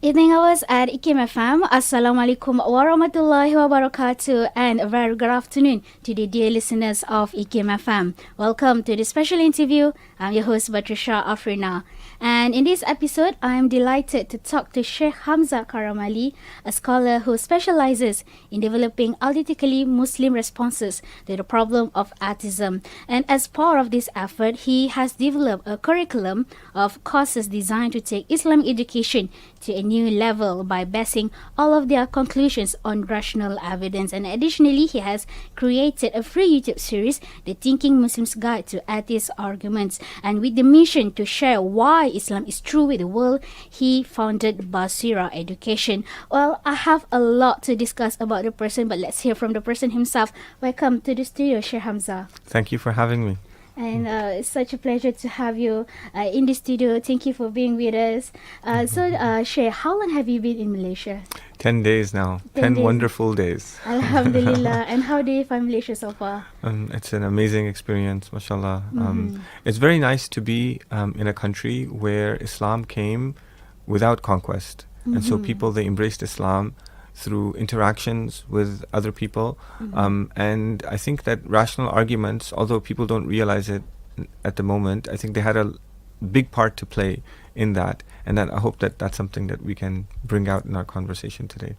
Evening hours at Ikim FM. Assalamualaikum warahmatullahi wabarakatuh, and a very good afternoon to the dear listeners of Ikim FM. Welcome to the special interview. I'm your host Basira Afrina, and in this episode I am delighted to talk to Shaykh Hamza Karamali, a scholar who specializes in developing authentically Muslim responses to the problem of atheism. And as part of this effort, he has developed a curriculum of courses designed to take Islamic education to a new level by basing all of their conclusions on rational evidence. And additionally, he has created a free YouTube series, The Thinking Muslim's Guide to Atheist Arguments. And with the mission to share why Islam is true with the world, he founded Basira Education. Well, I have a lot to discuss about the person, but let's hear from the person himself. Welcome to the studio, Shaykh Hamza. Thank you for having me. And it's such a pleasure to have you in the studio. Thank you for being with us. Shaykh, how long have you been in Malaysia? 10 days now. 10 wonderful days. Alhamdulillah. And how do you find Malaysia so far? It's an amazing experience, mashallah. It's very nice to be in a country where Islam came without conquest. And so people, they embraced Islam through interactions with other people. And I think that rational arguments, although people don't realize it at the moment, I think they had a big part to play in that. And that I hope that that's something that we can bring out in our conversation today.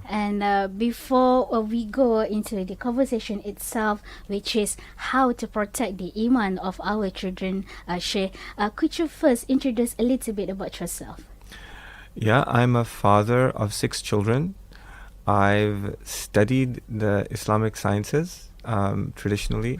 And before we go into the conversation itself, which is how to protect the Iman of our children, Shaykh, could you first introduce a little bit about yourself? Yeah, I'm a father of 6 children. I've studied the Islamic sciences traditionally,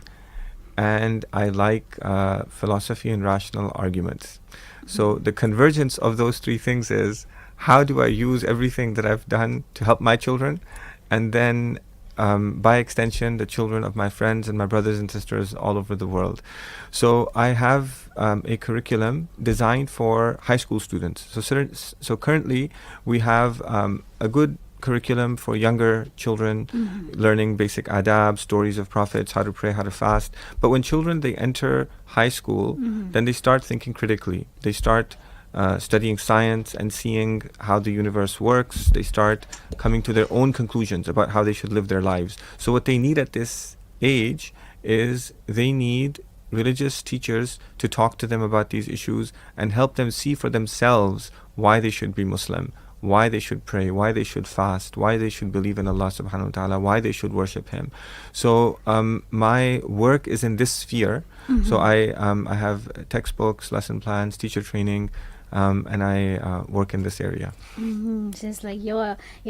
and I like philosophy and rational arguments. So the convergence of those 3 things is, how do I use everything that I've done to help my children, and then by extension the children of my friends and my brothers and sisters all over the world. So I have a curriculum designed for high school students. So currently we have a good curriculum for younger children, learning basic adab, stories of prophets, how to pray, how to fast. But when children, they enter high school, then they start thinking critically. They start studying science and seeing how the universe works. They start coming to their own conclusions about how they should live their lives. So what they need at this age is they need religious teachers to talk to them about these issues and help them see for themselves why they should be Muslim, why they should pray, why they should fast, why they should believe in Allah subhanahu wa ta'ala, why they should worship Him. So my work is in this sphere. So I have textbooks, lesson plans, teacher training, and I work in this area. Just like you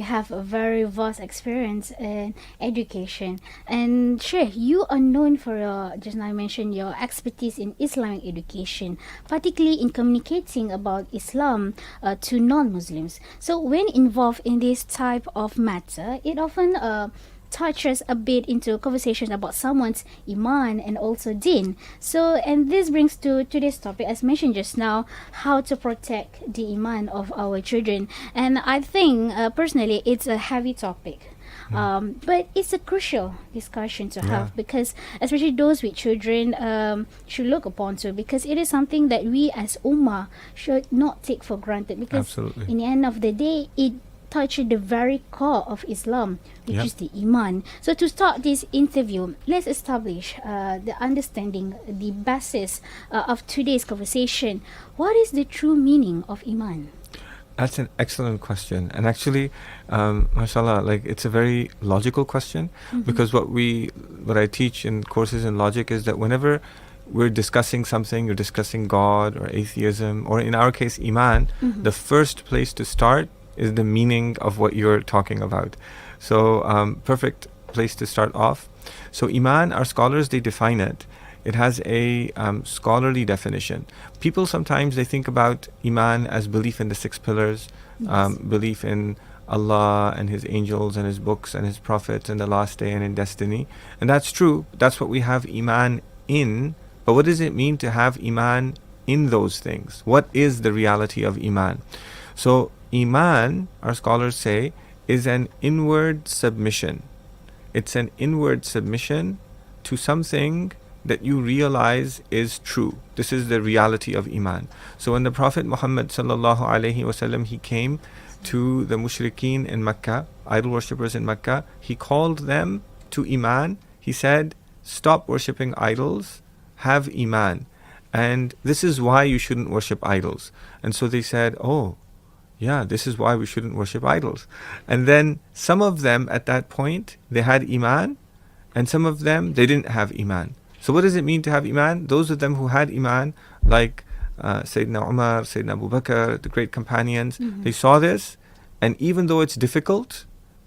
have a very vast experience in education. And Sheikh, you are known for your, just now I mentioned, your expertise in Islamic education, particularly in communicating about Islam to non-Muslims. So when involved in this type of matter, it often touches a bit into conversations about someone's Iman and also Deen. So, and this brings to today's topic, as mentioned just now, how to protect the Iman of our children. And I think, personally, it's a heavy topic. But it's a crucial discussion to have, because especially those with children should look upon to, because it is something that we as Ummah should not take for granted, because in the end of the day, it touches the very core of Islam, which is the Iman. So to start this interview, let's establish the understanding, the basis of today's conversation. What is the true meaning of Iman? That's an excellent question. And actually, mashallah, like, it's a very logical question, because what I teach in courses in logic is that whenever we're discussing something, you're discussing God or atheism, or in our case, Iman, the first place to start is the meaning of what you're talking about. So perfect place to start off. So Iman, our scholars, they define it. It has a scholarly definition. People sometimes, they think about Iman as belief in the 6 pillars, belief in Allah and His angels and His books and His prophets and the last day and in destiny. And that's true. That's what we have Iman in. But what does it mean to have Iman in those things? What is the reality of Iman? So Iman, our scholars say, is an inward submission. It's an inward submission to something that you realize is true. This is the reality of Iman. So when the Prophet Muhammad sallallahu alaihi wasallam, he came to the mushrikeen in Mecca, idol worshippers in Mecca, he called them to Iman. He said, stop worshipping idols, have Iman. And this is why you shouldn't worship idols. And so they said, oh, yeah, this is why we shouldn't worship idols. And then some of them at that point, they had Iman, and some of them, they didn't have Iman. So what does it mean to have Iman? Those of them who had Iman, like Sayyidina Umar, Sayyidina Abu Bakr, the great companions, they saw this, and even though it's difficult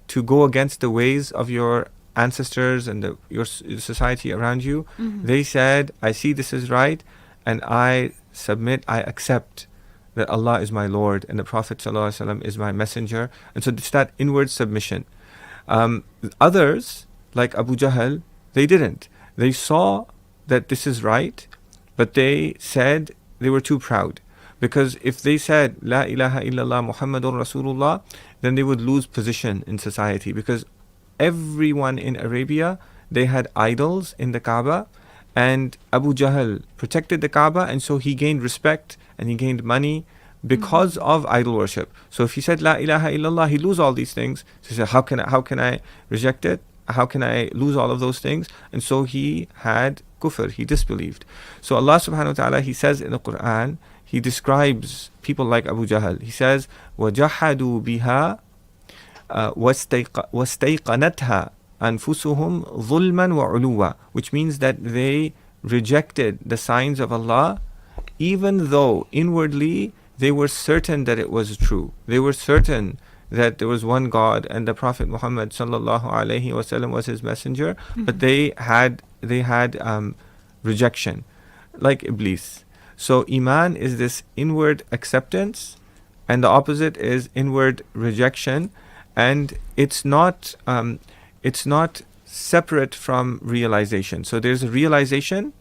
to go against the ways of your ancestors and your society around you, they said, I see this is right, and I submit, I accept that Allah is my Lord and the Prophet ﷺ is my messenger. And so it's that inward submission. Others, like Abu Jahl, they didn't. They saw that this is right, but they said they were too proud. Because if they said, La ilaha illallah Muhammadur Rasulullah, then they would lose position in society. Because everyone in Arabia, they had idols in the Kaaba, and Abu Jahl protected the Kaaba, and so he gained respect and he gained money because of idol worship. So if he said La ilaha illallah, he lose all these things. So he said, how can I reject it? How can I lose all of those things? And so he had kufr, he disbelieved. So Allah subhanahu wa ta'ala, he says in the Quran, he describes people like Abu Jahl. He says, وَجَحَدُوا بِهَا وَاسْتَيْقَنَتْهَا أَنفُسُهُمْ ظُلْمًا وَعُلُوًّا, which means that they rejected the signs of Allah even though inwardly they were certain that it was true. They were certain that there was one God and the Prophet Muhammad sallallahu alaihi wasallam was his messenger, but they had rejection, like Iblis. So Iman is this inward acceptance, and the opposite is inward rejection, and it's not separate from realization. So there's a realization,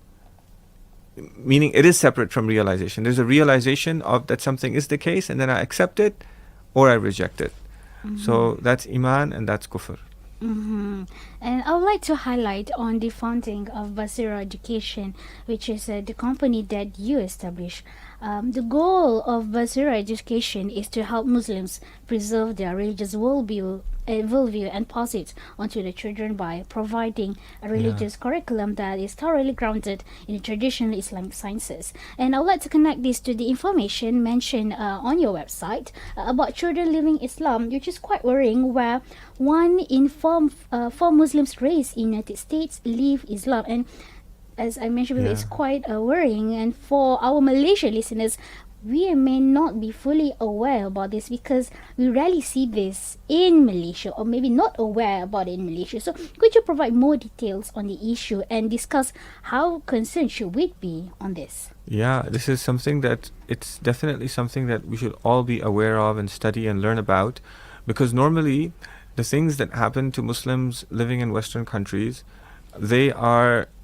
meaning it is separate from realization. There's a realization of that something is the case, and then I accept it or I reject it. So that's Iman and that's Kufr. And I would like to highlight on the founding of Basira Education, which is the company that you established. The goal of Basira Education is to help Muslims preserve their religious worldview and pass it onto the children by providing a religious curriculum that is thoroughly grounded in the traditional Islamic sciences. And I would like to connect this to the information mentioned on your website about children living Islam, which is quite worrying, where 1 in 4 Muslims raised in the United States live Islam. And as I mentioned before, it's quite worrying. And for our Malaysian listeners, we may not be fully aware about this because we rarely see this in Malaysia, or maybe not aware about it in Malaysia. So could you provide more details on the issue and discuss how concerned should we be on this? Yeah, this is something that it's definitely something that we should all be aware of and study and learn about, because normally the things that happen to Muslims living in Western countries, they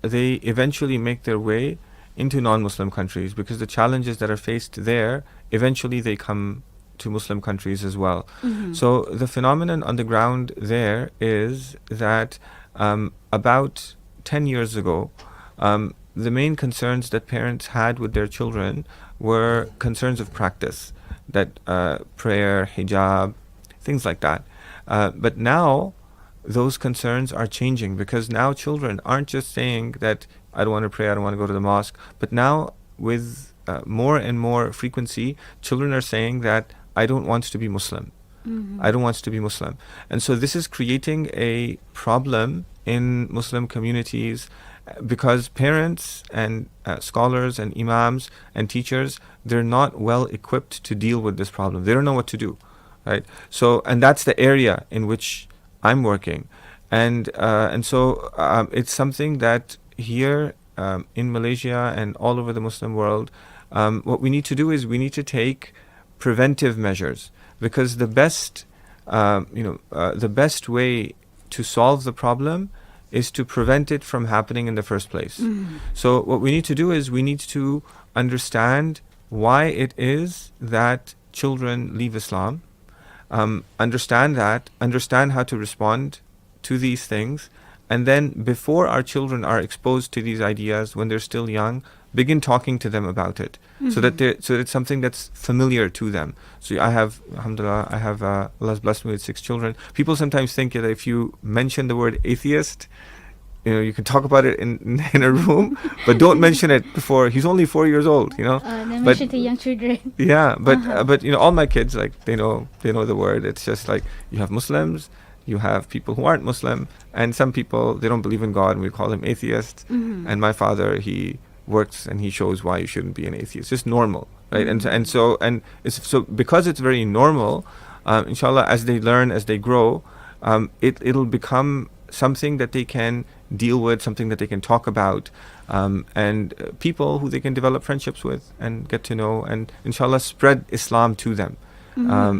eventually make their way into non-Muslim countries, because the challenges that are faced there, eventually they come to Muslim countries as well. So the phenomenon on the ground there is that about 10 years ago, the main concerns that parents had with their children were concerns of practice, that prayer, hijab, things like that. But now those concerns are changing, because now children aren't just saying that I don't want to pray, I don't want to go to the mosque, but now with more and more frequency, children are saying that I don't want to be Muslim. I don't want to be Muslim. And so this is creating a problem in Muslim communities, because parents and scholars and imams and teachers, they're not well equipped to deal with this problem. They don't know what to do, right? So, and that's the area in which I'm working. And so it's something that here in Malaysia and all over the Muslim world, what we need to do is we need to take preventive measures, because the best way to solve the problem is to prevent it from happening in the first place. So what we need to do is we need to understand why it is that children leave Islam, understand how to respond to these things, and then before our children are exposed to these ideas when they're still young, begin talking to them about it, so that it's something that's familiar to them. So I have, alhamdulillah, Allah's blessed me with 6 children. People sometimes think that if you mention the word atheist, you can talk about it in a room, but don't mention it before he's only 4 years old. They mention to young children. Yeah, but all my kids, like, they know the word. It's just like, you have Muslims, you have people who aren't Muslim, and some people, they don't believe in God, and we call them atheists. And my father, he works and he shows why you shouldn't be an atheist. It's just normal, right? And so because it's very normal, inshallah, as they learn, as they grow, it'll become something that they can deal with, something that they can talk about, and people who they can develop friendships with and get to know, and inshallah spread Islam to them.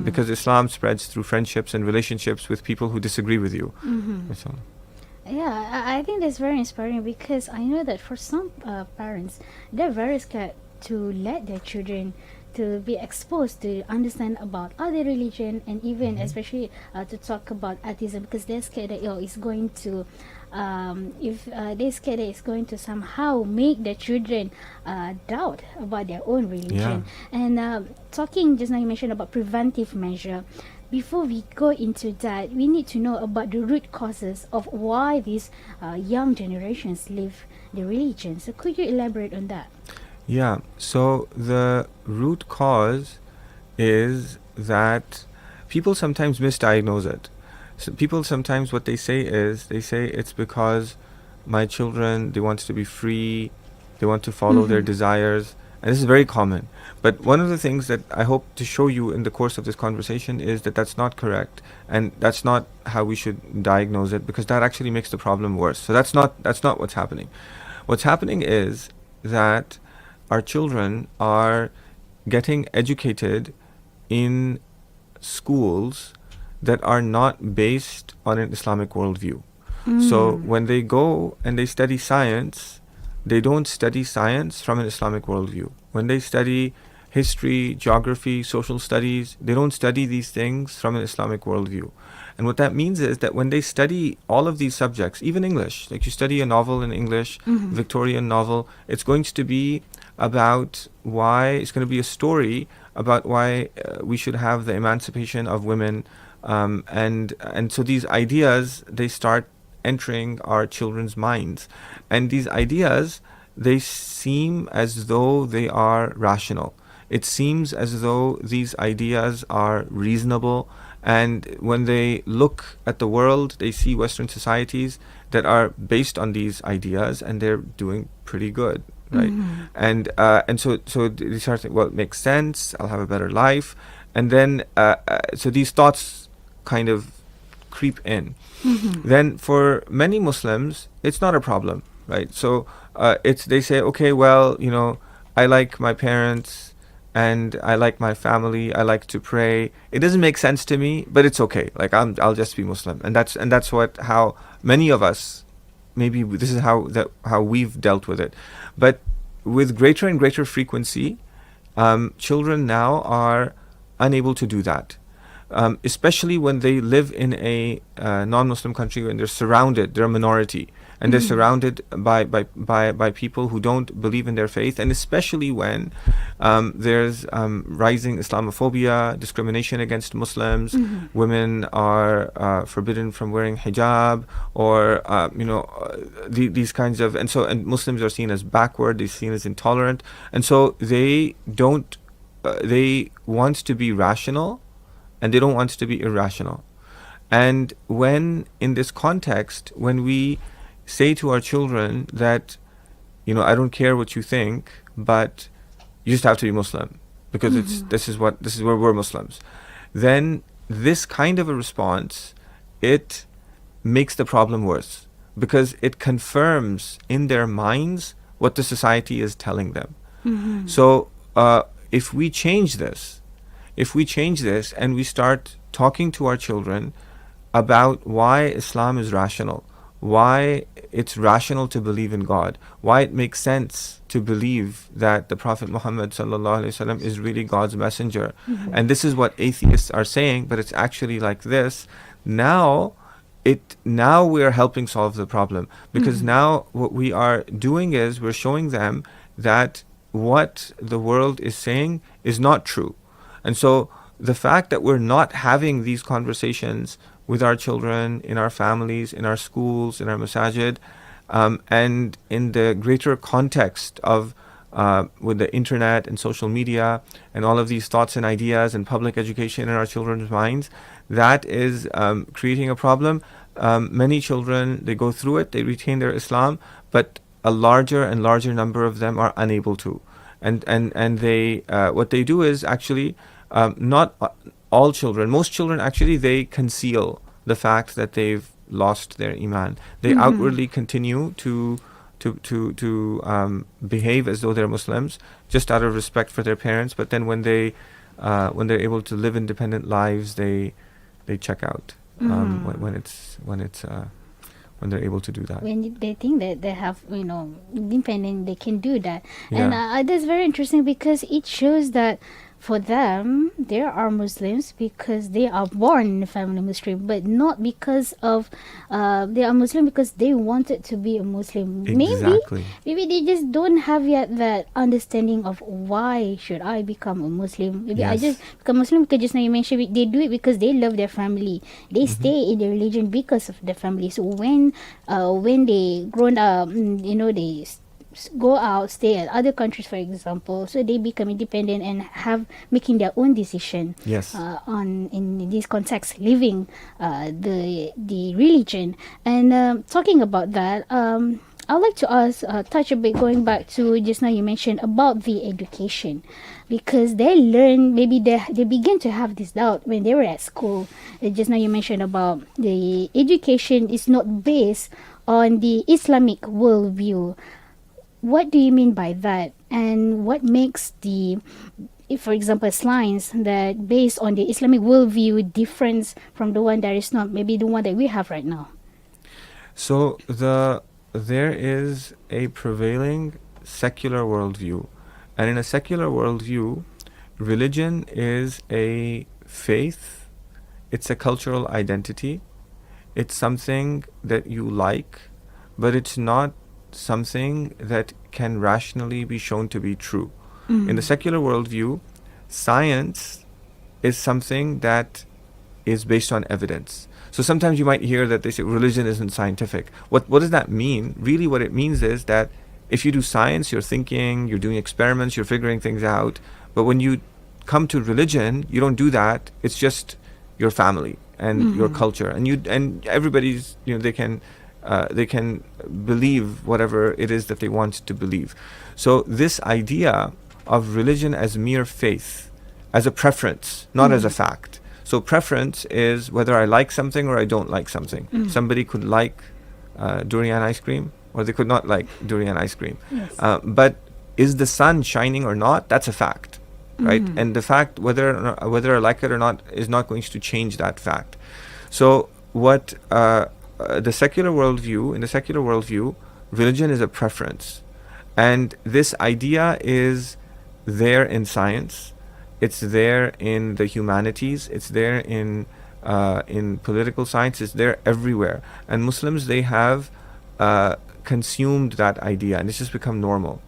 Because Islam spreads through friendships and relationships with people who disagree with you. Inshallah. Yeah, I think that's very inspiring, because I know that for some parents, they're very scared to let their children to be exposed to understand about other religion, and even especially to talk about atheism, because they're scared that it's going to if they're scared that it's going to somehow make their children doubt about their own religion. And talking just now, you mentioned about preventive measure. Before we go into that, we need to know about the root causes of why these young generations leave the religion. So could you elaborate on that? Yeah, so the root cause is that people sometimes misdiagnose it. So people sometimes, what they say it's because my children, they want to be free, they want to follow their desires, and this is very common. But one of the things that I hope to show you in the course of this conversation is that that's not correct, and that's not how we should diagnose it, because that actually makes the problem worse. So that's not what's happening. What's happening is that our children are getting educated in schools that are not based on an Islamic worldview. So when they go and they study science, they don't study science from an Islamic worldview. When they study history, geography, social studies, they don't study these things from an Islamic worldview. And what that means is that when they study all of these subjects, even English, like you study a novel in English, Victorian novel, it's going to be about it's going to be a story about why we should have the emancipation of women, and so these ideas, they start entering our children's minds, and these ideas, they seem as though they are rational. It seems as though these ideas are reasonable, and when they look at the world, they see Western societies that are based on these ideas, and they're doing pretty good, right? And so they start thinking, well, it makes sense, I'll have a better life, and then so these thoughts kind of creep in. Then for many Muslims, it's not a problem, right? So they say, okay, well, I like my parents and I like my family, I like to pray. It doesn't make sense to me, but it's okay. Like I'll just be Muslim, and that's how many of us, maybe this is how we've dealt with it. But with greater and greater frequency, children now are unable to do that. Especially when they live in a non-Muslim country, and they're a minority, and they're surrounded by people who don't believe in their faith, and especially when there's rising Islamophobia, discrimination against Muslims, women are forbidden from wearing hijab, or these kinds of, and Muslims are seen as backward, they're seen as intolerant, and so they want to be rational, and they don't want to be irrational. And when in this context, when we say to our children that, I don't care what you think, but you just have to be Muslim, because this is where we're Muslims, then this kind of a response, it makes the problem worse, because it confirms in their minds what the society is telling them. So if we change this, and we start talking to our children about why Islam is rational, why it's rational to believe in God, why it makes sense to believe that the Prophet Muhammad ﷺ is really God's messenger, and this is what atheists are saying, but it's actually like this. Now it now we're helping solve the problem, because now what we are doing is we're showing them that what the world is saying is not true. And so the fact that we're not having these conversations with our children, in our families, in our schools, in our masajid, and in the greater context of with the internet and social media and all of these thoughts and ideas and public education in our children's minds, that is creating a problem. Many children, they go through it, they retain their Islam, but a larger and larger number of them are unable to. And they what they do is actually not all children, most children actually, they conceal the fact that they've lost their Iman. They outwardly continue to behave as though they're Muslims, just out of respect for their parents. But then when they're able to live independent lives, they check out when they're able to do that. When they think that they have, independent, they can do that. Yeah. And that's very interesting, because it shows that for them, they are Muslims because they are born in a family Muslim, but not because of they are Muslim because they wanted to be a Muslim. Exactly. Maybe they just don't have yet that understanding of why should I become a Muslim. Maybe I Yes. just become Muslim because just now you mentioned they do it because they love their family. They stay in their religion because of their family. So when they grown up, they go out, stay at other countries, for example, so they become independent and have making their own decision. Yes. In this context, living the religion. And talking about that, I'd like to ask, touch a bit, going back to just now you mentioned about the education, because they learn, maybe they begin to have this doubt when they were at school. Just now you mentioned about the education is not based on the Islamic worldview. What do you mean by that? And what makes if, for example, science that based on the Islamic worldview difference from the one that is not, maybe the one that we have right now? So there is a prevailing secular worldview, and in a secular worldview, religion is a faith, it's a cultural identity, it's something that you like, but it's not something that can rationally be shown to be true. In the secular worldview, science is something that is based on evidence. So sometimes you might hear that they say religion isn't scientific. What does that mean? Really what it means is that if you do science, you're thinking, you're doing experiments, you're figuring things out. But when you come to religion, you don't do that. It's just your family and your culture. And everybody's, they can believe whatever it is that they want to believe. So this idea of religion as mere faith, as a preference, not as a fact. So preference is whether I like something or I don't like something. Somebody could like durian ice cream, or they could not like durian ice cream. Yes. But is the sun shining or not? That's a fact, right? And the fact whether I like it or not is not going to change that fact. So what in the secular worldview, religion is a preference, and this idea is there in science, it's there in the humanities, it's there in political science, it's there everywhere. And Muslims, they have consumed that idea, and it's just become normal.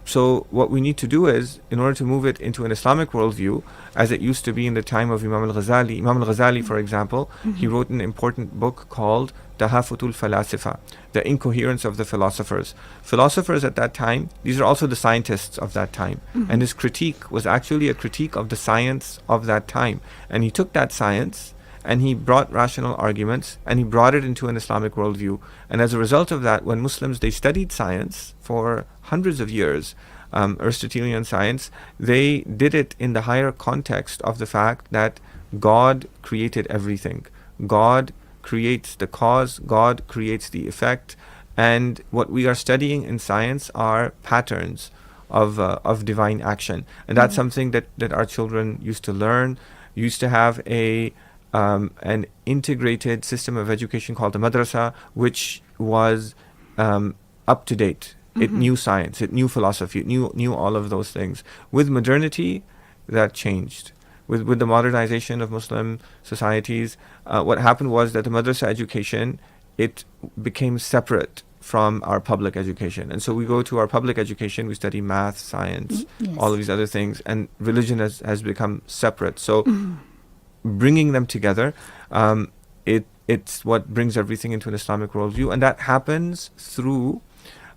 So what we need to do is, in order to move it into an Islamic worldview, as it used to be in the time of Imam al-Ghazali, for example, he wrote an important book called Tahafutul Falasifa, the incoherence of the philosophers. Philosophers at that time, these are also the scientists of that time, and his critique was actually a critique of the science of that time. And he took that science and he brought rational arguments and he brought it into an Islamic worldview. And as a result of that, when Muslims, they studied science for hundreds of years, Aristotelian science, they did it in the higher context of the fact that God created everything. God creates the cause, God creates the effect, and what we are studying in science are patterns of divine action. And that's something that our children used to learn. Used to have an integrated system of education called the madrasa, which was up to date. It knew science, it knew philosophy, it knew all of those things. With modernity, that changed. with the modernization of Muslim societies, what happened was that the madrasa education, it became separate from our public education. And so we go to our public education, we study math, science, all of these other things, and religion has become separate. So bringing them together, it's what brings everything into an Islamic worldview, and that happens through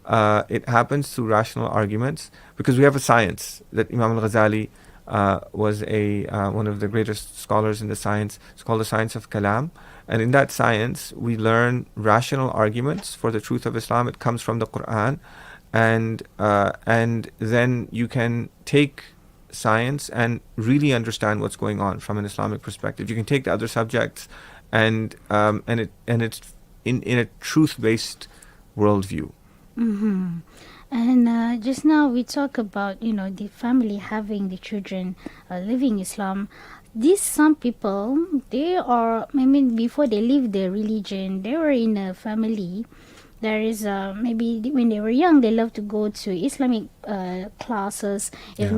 rational arguments, because we have a science that Imam al-Ghazali was one of the greatest scholars in the science. It's called the science of Kalam. And in that science, we learn rational arguments for the truth of Islam. It comes from the Quran. And then you can take science and really understand what's going on from an Islamic perspective. You can take the other subjects and it's in a truth-based worldview. Mm-hmm. And just now we talk about, the family having the children living Islam. These some people, before they leave their religion, they were in a family. There is maybe when they were young, they love to go to Islamic classes. If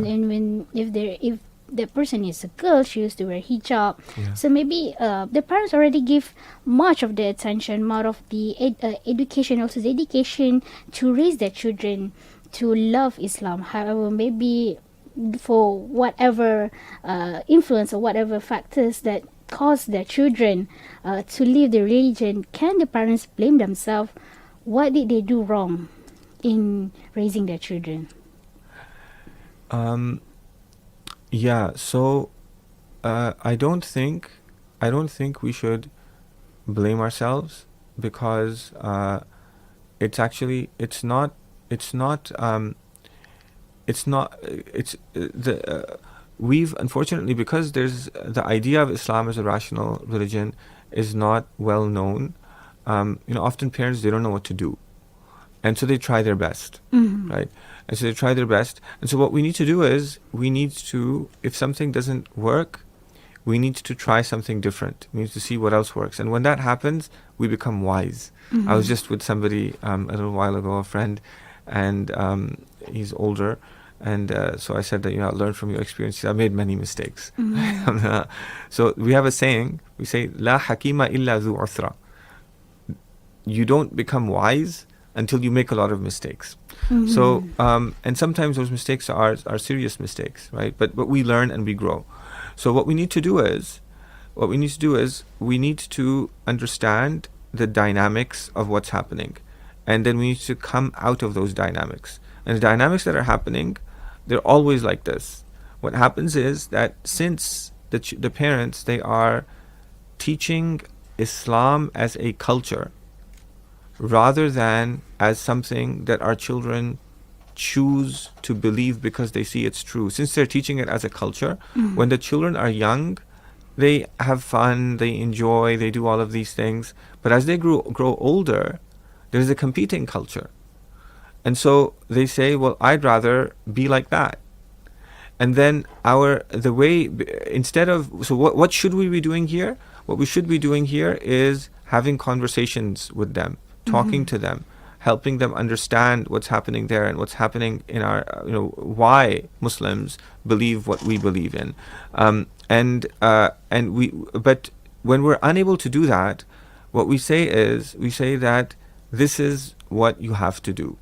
the person is a girl, she used to wear hijab. Yeah. So maybe the parents already give much of the attention, more of the education, also the dedication to raise their children to love Islam. However, maybe for whatever influence or whatever factors that cause their children to leave the religion, can the parents blame themselves? What did they do wrong in raising their children? Yeah, so I don't think we should blame ourselves, because we've unfortunately, because there's the idea of Islam as a rational religion is not well known. Often parents, they don't know what to do, and so they try their best, right? And so they try their best. And so what we need to do is, if something doesn't work, we need to try something different. We need to see what else works. And when that happens, we become wise. I was just with somebody a little while ago, a friend, and he's older. And so I said that, learn from your experiences. I made many mistakes. So we have a saying, we say, La hakima illa dhu uthra. You don't become wise until you make a lot of mistakes. So, and sometimes those mistakes are serious mistakes, right? But we learn and we grow. So what we need to do is, we need to understand the dynamics of what's happening. And then we need to come out of those dynamics. And the dynamics that are happening, they're always like this. What happens is that since the parents, they are teaching Islam as a culture, rather than as something that our children choose to believe because they see it's true. Since they're teaching it as a culture, when the children are young, they have fun, they enjoy, they do all of these things. But as they grow older, there's a competing culture. And so they say, well, I'd rather be like that. And then what should we be doing here? What we should be doing here is having conversations with them, talking to them, helping them understand what's happening there and what's happening in our, why Muslims believe what we believe in. But when we're unable to do that, what we say that this is what you have to do.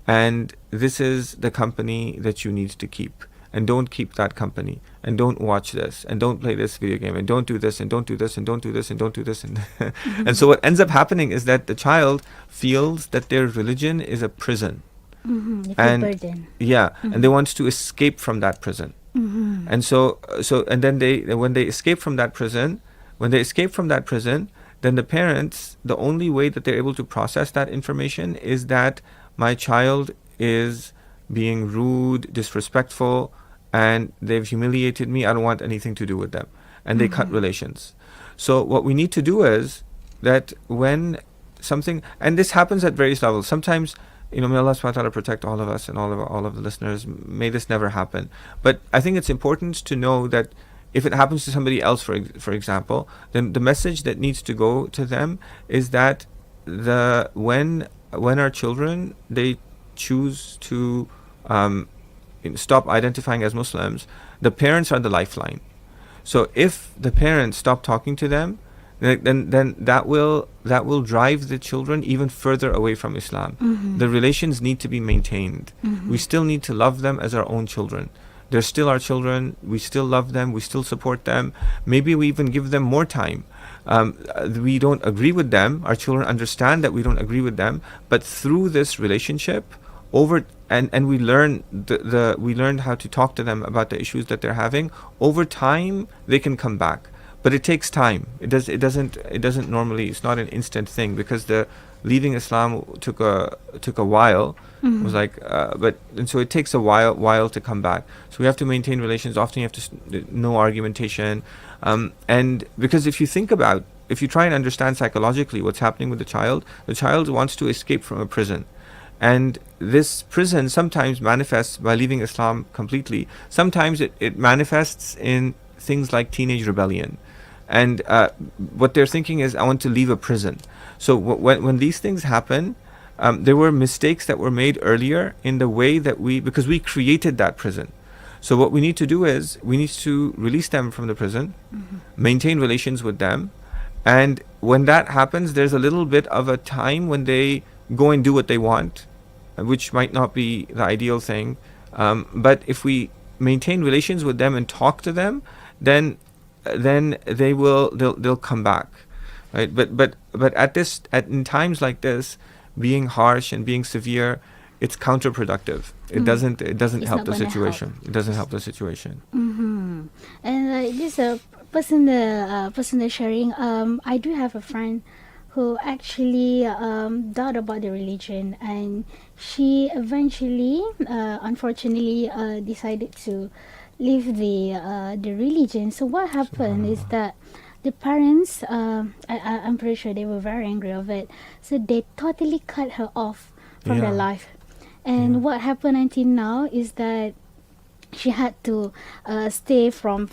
And this is the company that you need to keep. And don't keep that company. And don't watch this. And don't play this video game. And don't do this. And don't do this. And don't do this. And don't do this. And so what ends up happening is that the child feels that their religion is a prison. They feel burden. Yeah. And they want to escape from that prison. And and then when they escape from that prison, then the parents, the only way that they're able to process that information is that my child is being rude, disrespectful, and they've humiliated me. I don't want anything to do with them. And they cut relations. So what we need to do is that when something, and this happens at various levels. Sometimes, may Allah subhanahu wa ta'ala protect all of us and all of the listeners. May this never happen. But I think it's important to know that if it happens to somebody else, for example, then the message that needs to go to them is that when our children, they choose to stop identifying as Muslims, the parents are the lifeline. So if the parents stop talking to them, then that will drive the children even further away from Islam. The relations need to be maintained. We still need to love them as our own children. They're still our children. We still love them. We still support them. Maybe we even give them more time. We don't agree with them. Our children understand that we don't agree with them. But through this relationship, and we learn we learned how to talk to them about the issues that they're having. Over time, they can come back. But it takes time. It doesn't normally. It's not an instant thing, because the leaving Islam took a while. It was like, and so it takes a while to come back. So we have to maintain relations. Often you have to no argumentation, and because if you try and understand psychologically what's happening with the child wants to escape from a prison. And this prison sometimes manifests by leaving Islam completely. Sometimes it manifests in things like teenage rebellion. And what they're thinking is, I want to leave a prison. So when these things happen, there were mistakes that were made earlier in the way that because we created that prison. So what we need to do is, we need to release them from the prison, maintain relations with them. And when that happens, there's a little bit of a time when they go and do what they want, which might not be the ideal thing. But if we maintain relations with them and talk to them, then they'll come back, right? But in times like this, being harsh and being severe, it's counterproductive. It doesn't It's help not the gonna situation. help. It doesn't help the situation. And this personal sharing. I do have a friend who actually doubt about the religion, and she eventually, unfortunately, decided to leave the religion. So what happened is that the parents, I'm pretty sure they were very angry of it. So they totally cut her off from their Yeah. life. And what happened until now is that she had to stay from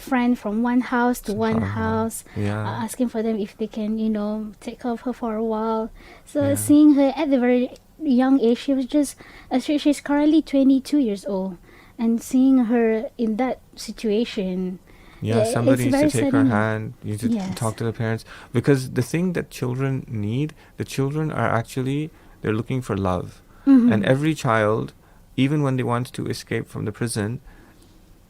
one house to one Subhanallah. house, Yeah. asking for them if they can, take care of her for a while. So Yeah. seeing her at the very young age, she was just, she's currently 22 years old, and seeing her in that situation, Yeah, it's somebody needs very to take her saddening. hand. You need to Yes. talk to the parents, because the thing that children need, the children are actually, they're looking for love. And every child, even when they want to escape from the prison,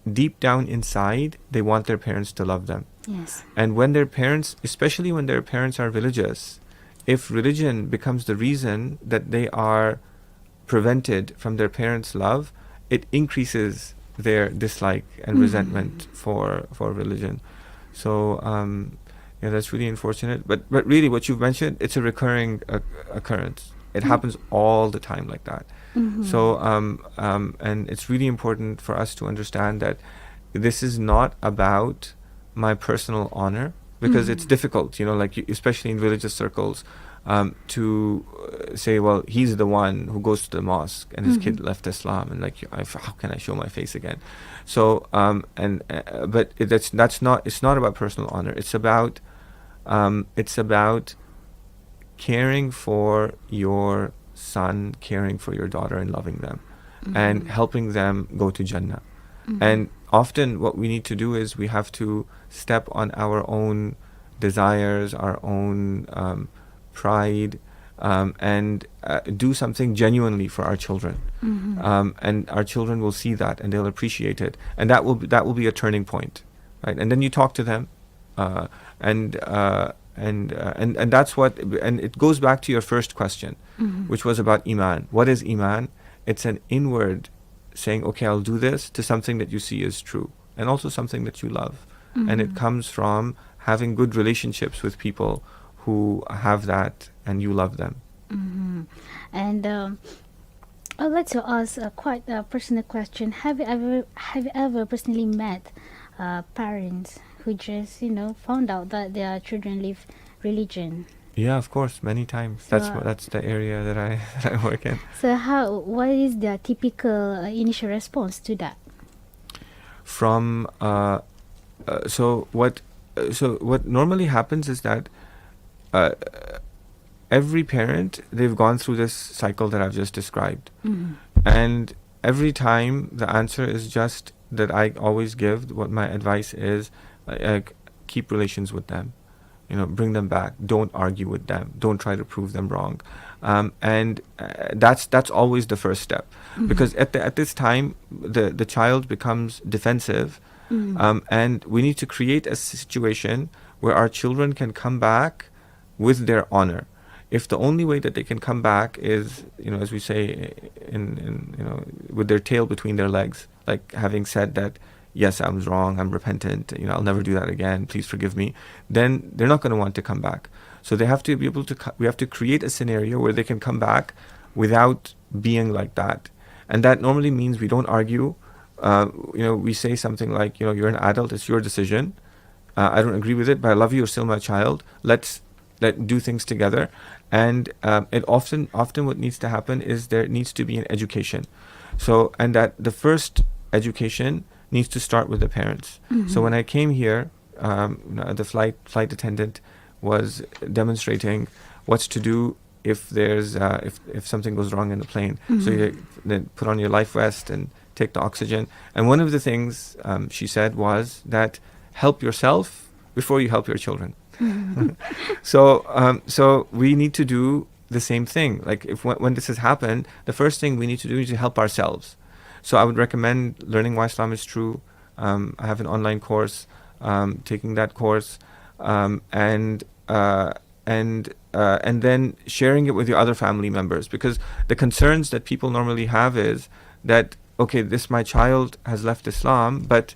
deep down inside, they want their parents to love them. Yes. And when their parents, especially when their parents are religious, if religion becomes the reason that they are prevented from their parents' love, it increases their dislike and resentment for religion. So yeah, that's really unfortunate. But really, what you've mentioned, it's a recurring occurrence. It happens all the time like that. So and it's really important for us to understand that this is not about my personal honor, because it's difficult, like especially in religious circles, to say, well, he's the one who goes to the mosque and his kid left Islam, and how can I show my face again? So but that's not, it's not about personal honor. It's about caring for your son, caring for your daughter, and loving them, and helping them go to Jannah. And often what we need to do is, we have to step on our own desires, our own pride, and do something genuinely for our children. And our children will see that, and they'll appreciate it, and that will be a turning point, right? And then you talk to them, and that's what, and it goes back to your first question, which was about Iman. What is Iman? It's an inward saying, okay, I'll do this, to something that you see is true, and also something that you love. And it comes from having good relationships with people who have that, and you love them. And I'd like to ask quite a personal question. Have you ever personally met parents who just found out that their children leave religion? Yeah, of course, many times. So, That's the area that I work in. So what is their typical initial response to that? From so what normally happens is that every parent, they've gone through this cycle that I've just described, and every time the answer is just that I always give. What my advice is, like keep relations with them, bring them back. Don't argue with them. Don't try to prove them wrong. And that's always the first step, because at this time the child becomes defensive, and we need to create a situation where our children can come back with their honor. If the only way that they can come back is, as we say, with their tail between their legs, like having said that, yes, I was wrong, I'm repentant, I'll never do that again, please forgive me, then they're not going to want to come back. So they have to be able to, we have to create a scenario where they can come back without being like that. And that normally means we don't argue. We say something like, you're an adult, it's your decision. I don't agree with it, but I love you, you're still my child. Let's do things together. And it often what needs to happen is there needs to be an education. So, and that the first education needs to start with the parents. So when I came here, the flight attendant was demonstrating what's to do if there's if something goes wrong in the plane. So you then put on your life vest and take the oxygen. And one of the things she said was that help yourself before you help your children. So we need to do the same thing. Like when this has happened, the first thing we need to do is to help ourselves. So I would recommend learning why Islam is true. I have an online course, taking that course, and then sharing it with your other family members, because the concerns that people normally have is that, okay, my child has left Islam, but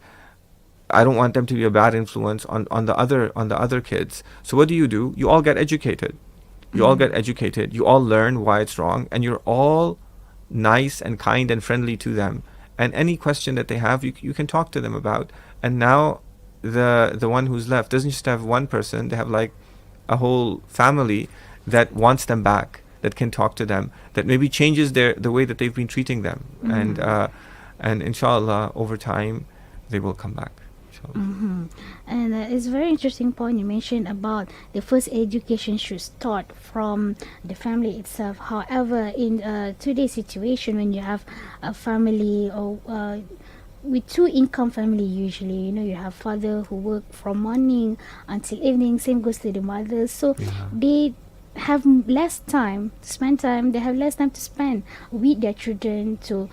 I don't want them to be a bad influence on the other kids. So what do? You all get educated. You all get educated. You all learn why it's wrong, and you're all nice and kind and friendly to them. And any question that they have, you can talk to them about. And now the one who's left doesn't just have one person; they have like a whole family that wants them back, that can talk to them, that maybe changes the way that they've been treating them. And inshallah, over time, they will come back. And it's a very interesting point you mentioned about the first education should start from the family itself. However, in today's situation, when you have a family or with two income family, usually you have father who work from morning until evening, same goes to the mother, so they have less time to spend time. They have less time to spend with their children, to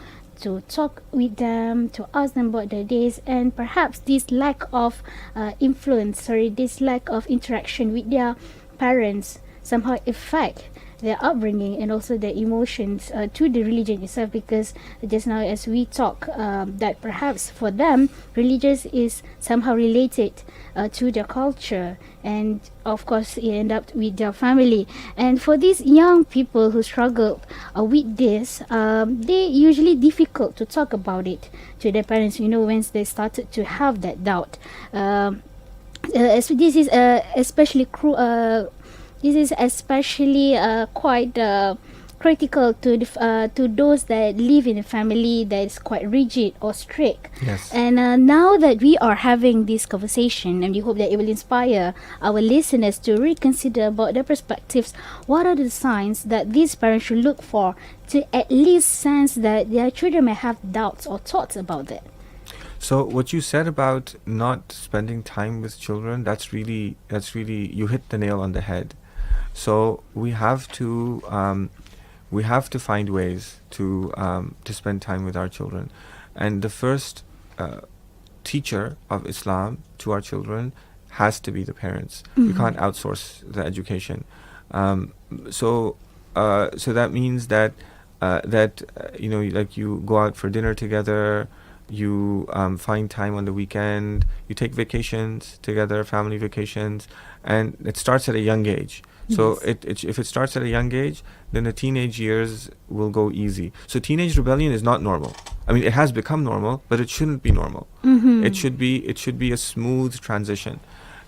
talk with them, to ask them about their days, and perhaps this lack of this lack of interaction with their parents somehow affect their upbringing and also their emotions to the religion itself, because just now as we talk that perhaps for them religious is somehow related to their culture, and of course it end up with their family. And for these young people who struggle with this, they usually difficult to talk about it to their parents, once they started to have that doubt. This is especially quite critical to those that live in a family that is quite rigid or strict. Yes. And now that we are having this conversation, and we hope that it will inspire our listeners to reconsider about their perspectives, what are the signs that these parents should look for to at least sense that their children may have doubts or thoughts about it? So what you said about not spending time with children, that's really you hit the nail on the head. So we have to find ways to spend time with our children, and the first teacher of Islam to our children has to be the parents. We can't outsource the education. So that means that like you go out for dinner together, you find time on the weekend, you take vacations together, family vacations, and it starts at a young age. So if it starts at a young age, then the teenage years will go easy. So teenage rebellion is not normal. I mean, it has become normal, but it shouldn't be normal. It should be a smooth transition,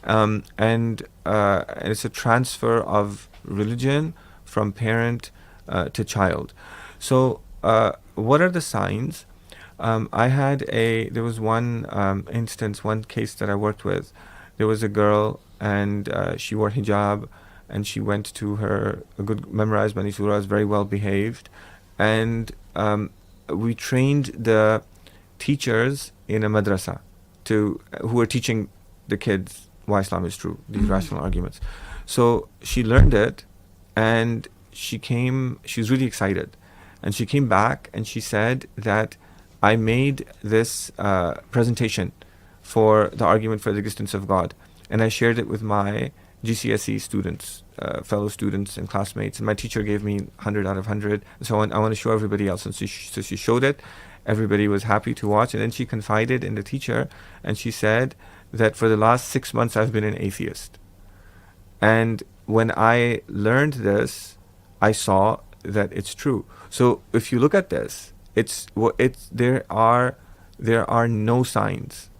and it's a transfer of religion from parent to child. So what are the signs? There was one instance, one case that I worked with. There was a girl, and she wore hijab, and she went to memorized many surahs, very well behaved, and we trained the teachers in a madrasa who were teaching the kids why Islam is true, these rational arguments. So she learned it, and she was really excited. And she came back and she said that I made this presentation for the argument for the existence of God. And I shared it with my GCSE students, fellow students and classmates. And my teacher gave me 100 out of 100. So I want to show everybody else. And so she showed it. Everybody was happy to watch. And then she confided in the teacher. And she said that for the last 6 months, I've been an atheist. And when I learned this, I saw that it's true. So if you look at this, there are no signs.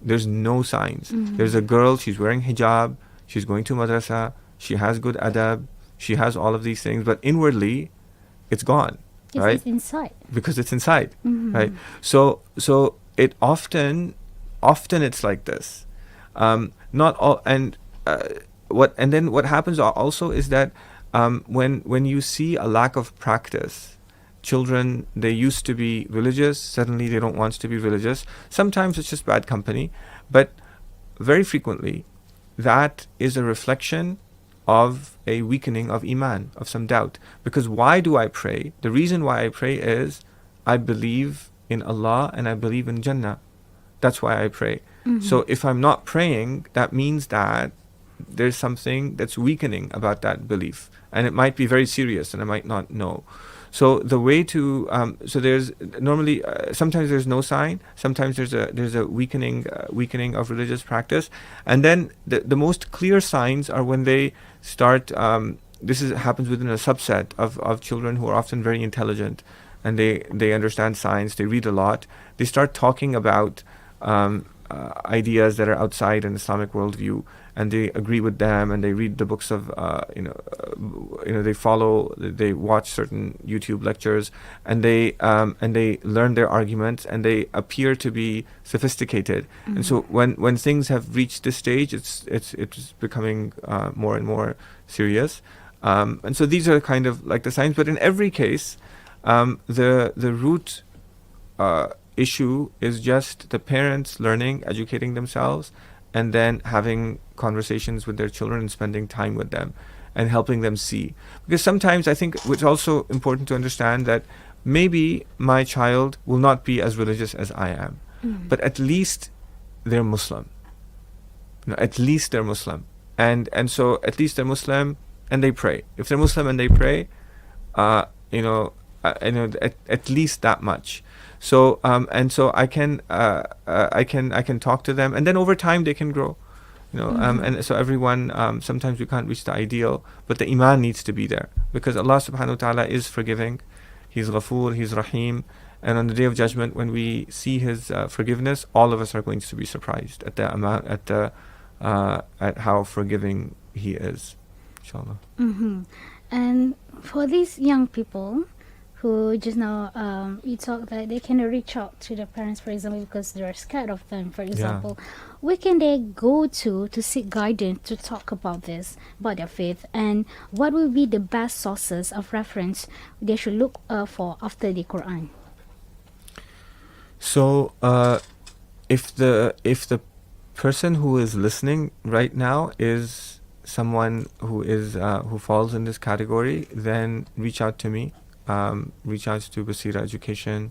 There's no signs. There's a girl, she's wearing hijab, she's going to madrasa, she has good adab, she has all of these things, but inwardly, it's gone, right? It's inside. Because it's inside, right? So it often it's like this. Not all, and then what happens also is that when you see a lack of practice, children, they used to be religious, suddenly they don't want to be religious. Sometimes it's just bad company, but very frequently that is a reflection of a weakening of Iman, of some doubt. Because why do I pray? The reason why I pray is I believe in Allah and I believe in Jannah. That's why I pray. So if I'm not praying, that means that there's something that's weakening about that belief, and it might be very serious and I might not know. So the way to so there's normally sometimes there's no sign, sometimes there's a weakening of religious practice, and then the most clear signs are when they start. Happens within a subset of children who are often very intelligent, and they understand science, they read a lot, they start talking about ideas that are outside an Islamic worldview, and they agree with them, and they read the books of they watch certain YouTube lectures, and they learn their arguments, and they appear to be sophisticated. And so when things have reached this stage, it's becoming more and more serious. And so these are kind of like the signs. But in every case, the root issue is just the parents learning, educating themselves, and then having conversations with their children and spending time with them and helping them see. Because sometimes I think it's also important to understand that maybe my child will not be as religious as I am, but at least they're Muslim. At least they're Muslim. And so at least they're Muslim and they pray. If they're Muslim and they pray, at least that much. So and so I can talk to them, and then over time they can grow, and so everyone sometimes we can't reach the ideal, but the Iman needs to be there, because Allah subhanahu wa ta'ala is forgiving, He's Ghafoor, He's Rahim, and on the Day of Judgment when we see His forgiveness, all of us are going to be surprised at the amount at how forgiving He is, inshallah. And for these young people who just now you talk that they can reach out to the parents, for example, because they're scared of them, for example, where can they go to seek guidance to talk about their faith, and what will be the best sources of reference they should look for after the Quran? So if the person who is listening right now is someone who falls in this category, then reach out to me. Reach out to Basira Education.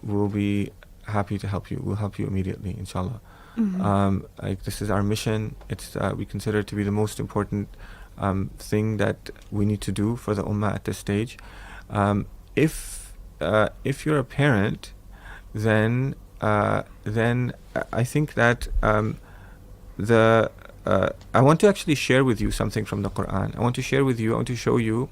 We'll be happy to help you. We'll help you immediately, inshallah. This is our mission. It's we consider it to be the most important thing that we need to do for the ummah at this stage. If you're a parent, then I think that I want to actually share with you something from the Quran. I want to show you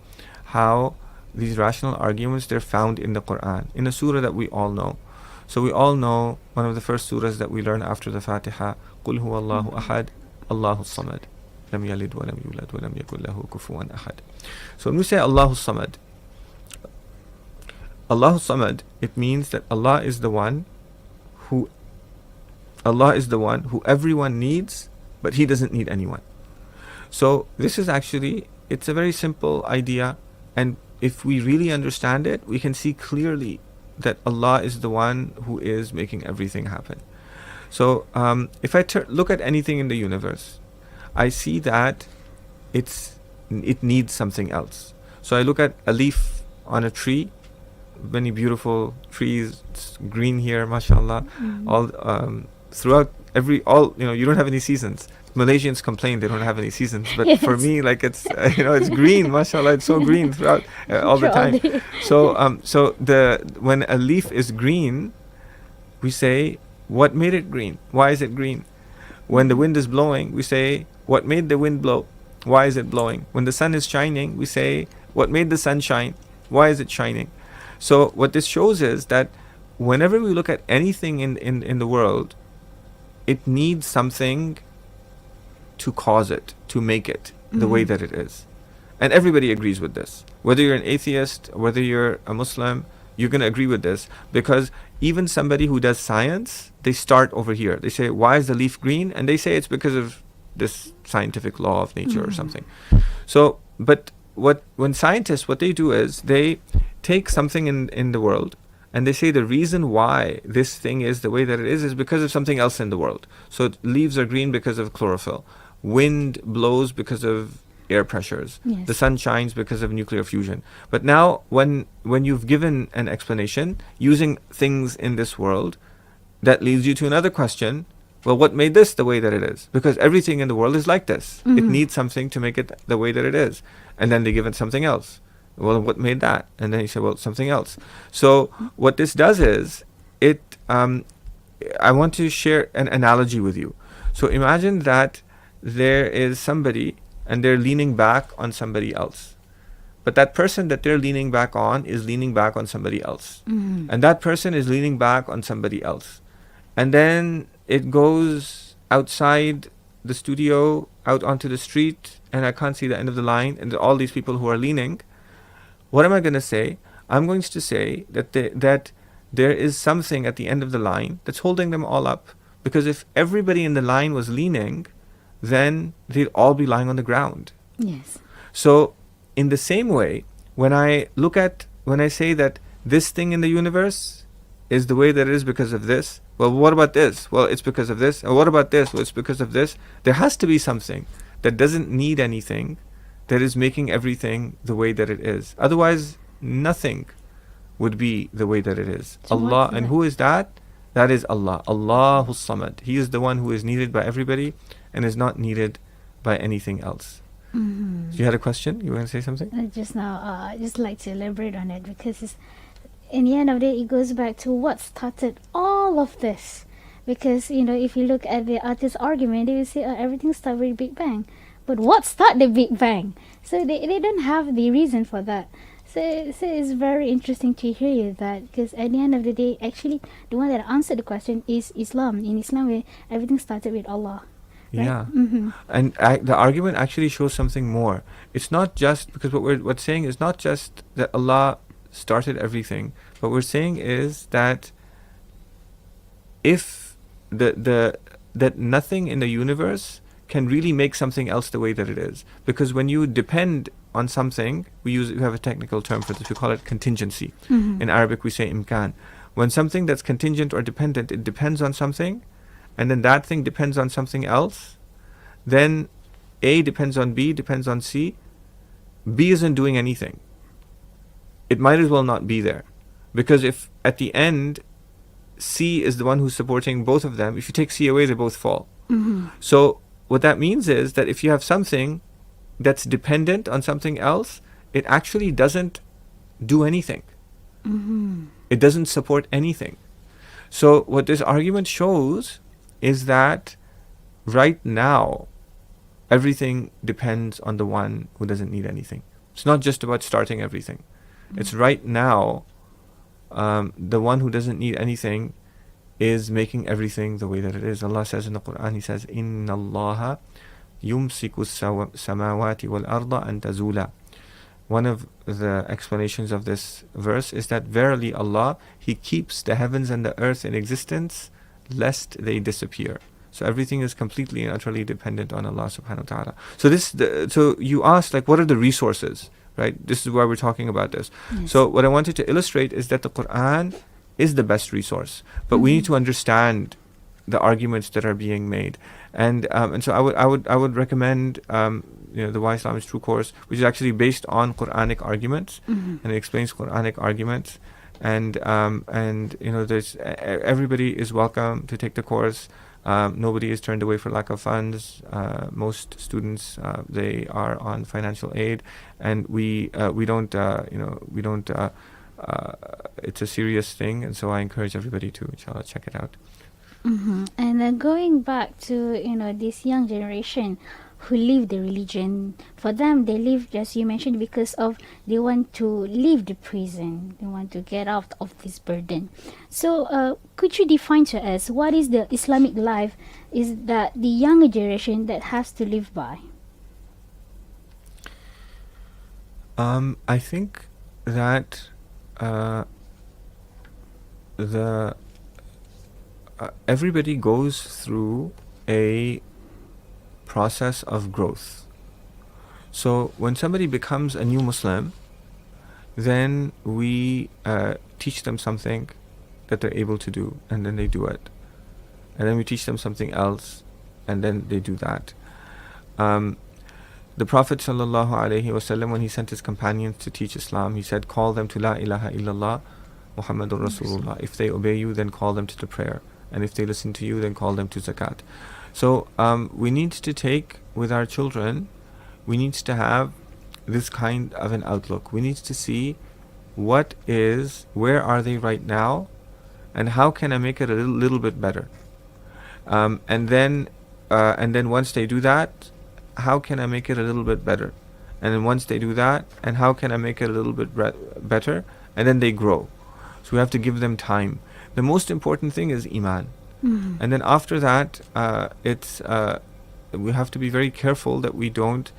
how these rational arguments, they're found in the Quran, in a surah that we all know. So we all know one of the first surahs that we learn after the Fatiha, قُلْ هُوَ اللَّهُ أَحَدٌ اللَّهُ الصَّمَدُ لَمْ يَلِدْ وَلَمْ يُولَدْ وَلَمْ يَكُنْ لَهُ كُفُوًا أَحَدٌ. So when we say Allahu Samad, Allahu Samad, it means that Allah is the one who everyone needs, but He doesn't need anyone. So this is actually, it's a very simple idea, and if we really understand it, we can see clearly that Allah is the one who is making everything happen. So if I look at anything in the universe, I see that it needs something else. So I look at a leaf on a tree, many beautiful trees, it's green here, mashallah, all throughout all, you don't have any seasons. Malaysians complain they don't have any seasons, but Yes. for me, like, it's it's green, mashallah, it's so green throughout all the Through all time. the- So when a leaf is green, we say, what made it green? Why is it green? When the wind is blowing, we say, what made the wind blow? Why is it blowing? When the sun is shining, we say, what made the sun shine? Why is it shining? So what this shows is that whenever we look at anything in the world, it needs something to cause it, to make it the way that it is. And everybody agrees with this. Whether you're an atheist, whether you're a Muslim, you're going to agree with this, because even somebody who does science, they start over here. They say, why is the leaf green? And they say it's because of this scientific law of nature or something. So, but when scientists, what they do is they take something in the world and they say the reason why this thing is the way that it is because of something else in the world. So leaves are green because of chlorophyll. Wind blows because of air pressures. Yes. The sun shines because of nuclear fusion. But now when you've given an explanation using things in this world, that leads you to another question. Well, what made this the way that it is? Because everything in the world is like this. It needs something to make it the way that it is. And then they give it something else. Well, what made that? And then you say, well, something else. So what this does is, I want to share an analogy with you. So imagine that there is somebody and they're leaning back on somebody else. But that person that they're leaning back on is leaning back on somebody else. And that person is leaning back on somebody else. And then it goes outside the studio, out onto the street, and I can't see the end of the line, and all these people who are leaning. What am I going to say? I'm going to say that there is something at the end of the line that's holding them all up. Because if everybody in the line was leaning, then they'd all be lying on the ground. Yes. So in the same way, when I say that this thing in the universe is the way that it is because of this, well, what about this? Well, it's because of this. And what about this? Well, it's because of this. There has to be something that doesn't need anything, that is making everything the way that it is. Otherwise, nothing would be the way that it is. So Allah. what's And that? who is that? That is Allah. Allahus Samad. He is the one who is needed by everybody and is not needed by anything else. So you had a question? You were going to say something? Just now, I just like to elaborate on it, because in the end of the day, it goes back to what started all of this. Because, if you look at the artist's argument, they will say, everything started with Big Bang. But what started the Big Bang? So they don't have the reason for that. So it's very interesting to hear you that, because at the end of the day, actually, the one that answered the question is Islam. In Islam, where everything started with Allah. Right? Yeah. And the argument actually shows something more. It's not just, because what we're saying is not just that Allah started everything. What we're saying is that if that nothing in the universe can really make something else the way that it is. Because when you depend on something, we have a technical term for this, we call it contingency. In Arabic we say imkan. When something that's contingent or dependent, it depends on something, and then that thing depends on something else, then A depends on B, depends on C. B isn't doing anything. It might as well not be there. Because if at the end C is the one who's supporting both of them, if you take C away, they both fall. So what that means is that if you have something that's dependent on something else, it actually doesn't do anything. It doesn't support anything. So what this argument shows is that right now, everything depends on the one who doesn't need anything. It's not just about starting everything. It's right now, the one who doesn't need anything is making everything the way that it is. Allah says in the Quran, He says, إِنَّ اللَّهَ يُمْسِكُ السَّمَاوَاتِ وَالْأَرْضَ أَن تَزُولَ. One of the explanations of this verse is that verily Allah, He keeps the heavens and the earth in existence lest they disappear. So everything is completely and utterly dependent on Allah subhanahu wa ta'ala. So you asked, like, what are the resources, right? This is why we're talking about this. Yes. So what I wanted to illustrate is that the Quran is the best resource. But we need to understand the arguments that are being made. And so I would recommend the Why Islam is True course, which is actually based on Quranic arguments, Mm-hmm. and it explains Quranic arguments. And there's everybody is welcome to take the course. Nobody is turned away for lack of funds. Most students they are on financial aid, and we don't it's a serious thing, and so I encourage everybody to inshallah check it out. Mm-hmm. And going back to this young generation who leave the religion, for them they leave, as you mentioned, because of they want to leave the prison, they want to get out of this burden. So could you define to us what is the Islamic life is that the younger generation that has to live by? I think that the everybody goes through a process of growth. So when somebody becomes a new Muslim, then we teach them something that they're able to do, and then they do it. And then we teach them something else, and then they do that. The Prophet ﷺ, when he sent his companions to teach Islam, he said, call them to La ilaha illallah Muhammadur Rasulullah. If they obey you, then call them to the prayer. And if they listen to you, then call them to zakat. So we need to take with our children, we need to have this kind of an outlook. We need to see where are they right now, and how can I make it a little bit better. And then once they do that, how can I make it a little bit better? And then once they do that, and how can I make it a little bit better? And then they grow. So we have to give them time. The most important thing is Iman. Mm-hmm. And then after that, we have to be very careful that we don't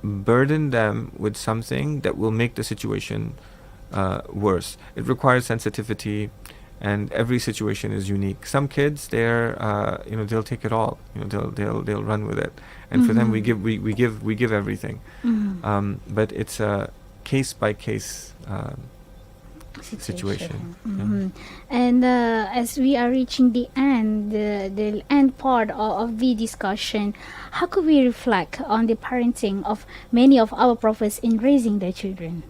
burden them with something that will make the situation worse. It requires sensitivity, and every situation is unique. Some kids, they'll take it all. They'll run with it, and for them we give everything. Mm-hmm. But it's a case by case situation. Mm-hmm. And as we are reaching the end part of the discussion, how could we reflect on the parenting of many of our prophets in raising their children?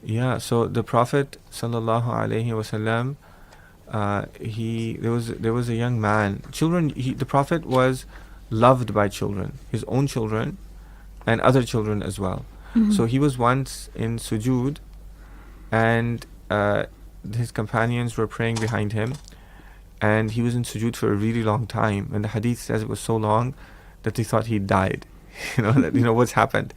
Yeah, so the Prophet sallallahu alaihi wasallam, there was a young man. The Prophet was loved by children, his own children, and other children as well. Mm-hmm. So he was once in sujood, and his companions were praying behind him, and he was in sujood for a really long time. And the hadith says it was so long that they thought he died. What's happened.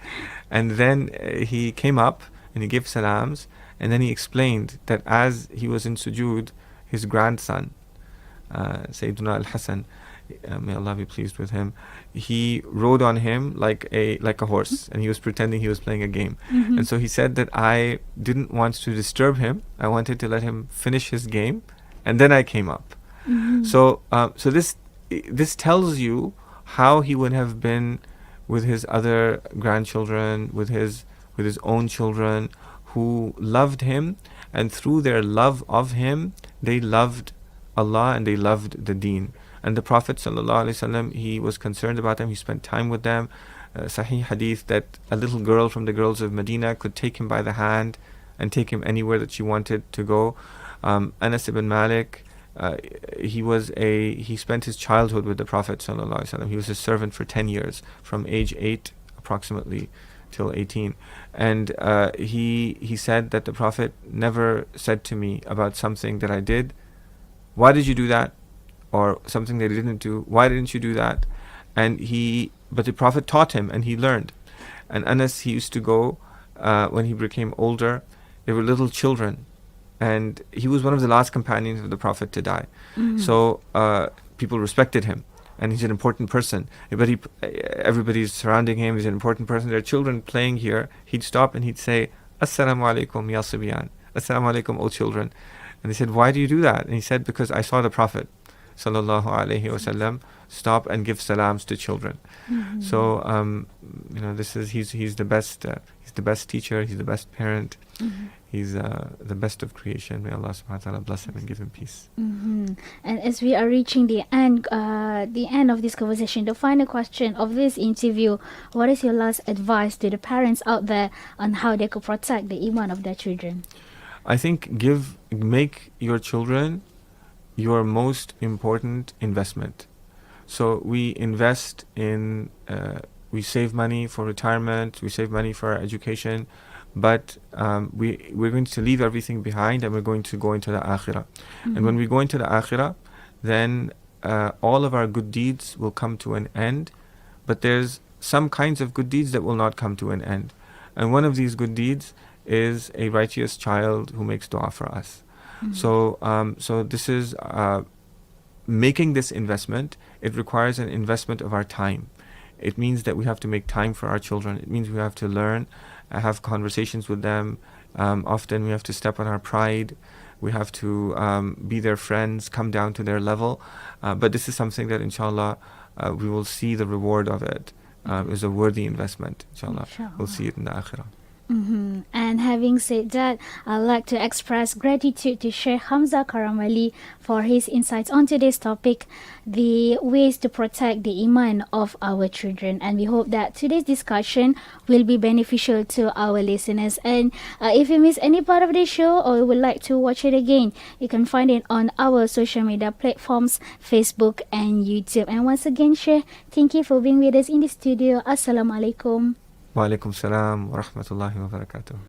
And then he came up and he gave salams, and then he explained that as he was in sujood, his grandson, Sayyiduna al-Hasan, may Allah be pleased with him, he rode on him like a horse, and he was pretending he was playing a game. Mm-hmm. And so he said that I didn't want to disturb him. I wanted to let him finish his game, and then I came up. Mm-hmm. So this tells you how he would have been with his other grandchildren, with his own children, who loved him, and through their love of him, they loved Allah and they loved the deen. And the Prophet ﷺ, he was concerned about them. He spent time with them. Sahih hadith that a little girl from the girls of Medina could take him by the hand and take him anywhere that she wanted to go. Anas ibn Malik, he spent his childhood with the Prophet ﷺ. He was his servant for 10 years, from age 8 approximately till 18. And he said that the Prophet never said to me about something that I did, why did you do that? Or something that he didn't do, why didn't you do that? But the Prophet taught him, and he learned. And Anas, he used to go, when he became older, there were little children, and he was one of the last companions of the Prophet to die. Mm-hmm. So people respected him, and he's an important person. But everybody's surrounding him, he's an important person. There are children playing here. He'd stop and he'd say, Assalamu alaikum ya Sibyan. Assalamu alaikum, O children. And they said, why do you do that? And he said, because I saw the Prophet sallallahu alaihi wasallam stop and give salams to children. So this is he's the best. He's the best teacher. He's the best parent. He's the best of creation. May Allah subhanahu wa ta'ala bless him and give him peace. And as we are reaching the end of this conversation, the final question of this interview, what is your last advice to the parents out there on how they could protect the iman of their children? I think make your children your most important investment. So we invest in, we save money for retirement, we save money for our education, but we're going to leave everything behind and we're going to go into the akhirah. And when we go into the akhirah, then all of our good deeds will come to an end, but there's some kinds of good deeds that will not come to an end. And one of these good deeds is a righteous child who makes dua for us. So this is making this investment. It requires an investment of our time. It means that we have to make time for our children. It means we have to learn, have conversations with them. Often we have to step on our pride. We have to be their friends, come down to their level. But this is something that inshallah we will see the reward of it. Is a worthy investment, inshallah. We'll see it in the akhirah. And having said that, I'd like to express gratitude to Shaykh Hamza Karamali for his insights on today's topic, the ways to protect the iman of our children. And we hope that today's discussion will be beneficial to our listeners. And if you miss any part of the show or would like to watch it again, you can find it on our social media platforms, Facebook and YouTube. And once again, Shaykh, thank you for being with us in the studio. Assalamu alaikum. Wa alaikum salam wa rahmatullahi wa barakatuh.